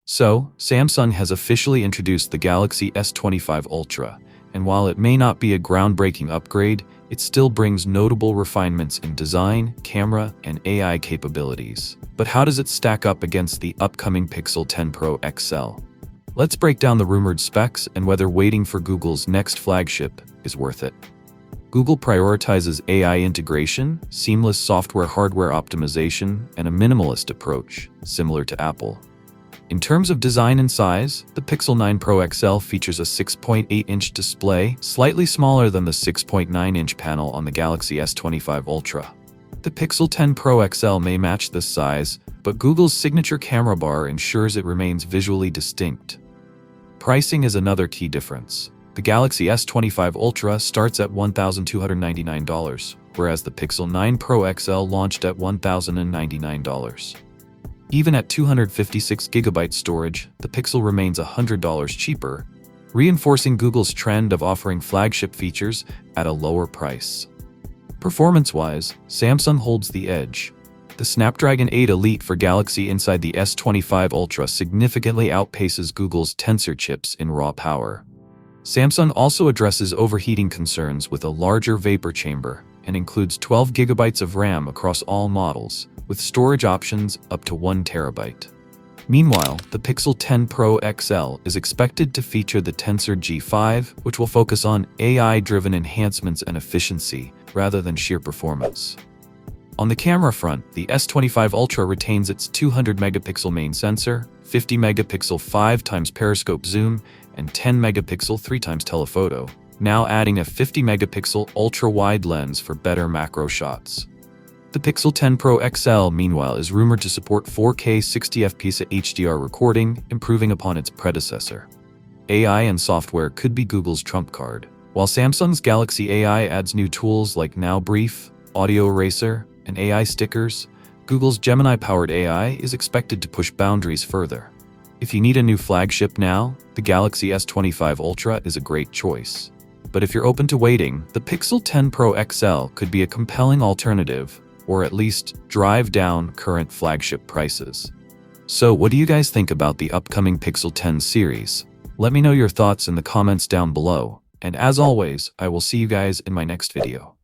So, Samsung has officially introduced the Galaxy S25 Ultra, and while it may not be a groundbreaking upgrade, it still brings notable refinements in design, camera, and AI capabilities. But how does it stack up against the upcoming Pixel 10 Pro XL? Let's break down the rumored specs and whether waiting for Google's next flagship is worth it. Google prioritizes AI integration, seamless software-hardware optimization, and a minimalist approach, similar to Apple. In terms of design and size, the Pixel 9 Pro XL features a 6.8-inch display, slightly smaller than the 6.9-inch panel on the Galaxy S25 Ultra. The Pixel 10 Pro XL may match this size, but Google's signature camera bar ensures it remains visually distinct. Pricing is another key difference. The Galaxy S25 Ultra starts at $1,299, whereas the Pixel 9 Pro XL launched at $1,099. Even at 256GB storage, the Pixel remains $100 cheaper, reinforcing Google's trend of offering flagship features at a lower price. Performance-wise, Samsung holds the edge. The Snapdragon 8 Elite for Galaxy inside the S25 Ultra significantly outpaces Google's Tensor chips in raw power. Samsung also addresses overheating concerns with a larger vapor chamber and includes 12GB of RAM across all models, with storage options up to 1TB. Meanwhile, the Pixel 10 Pro XL is expected to feature the Tensor G5, which will focus on AI-driven enhancements and efficiency, rather than sheer performance. On the camera front, the S25 Ultra retains its 200-megapixel main sensor, 50-megapixel 5x periscope zoom, and 10-megapixel 3x telephoto, now adding a 50-megapixel ultra-wide lens for better macro shots. The Pixel 10 Pro XL, meanwhile, is rumored to support 4K 60fps HDR recording, improving upon its predecessor. AI and software could be Google's trump card. While Samsung's Galaxy AI adds new tools like Now Brief, Audio Eraser, and AI stickers, Google's Gemini-powered AI is expected to push boundaries further. If you need a new flagship now, the Galaxy S25 Ultra is a great choice. But if you're open to waiting, the Pixel 10 Pro XL could be a compelling alternative, or at least drive down current flagship prices. So what do you guys think about the upcoming Pixel 10 series? Let me know your thoughts in the comments down below, and as always, I will see you guys in my next video.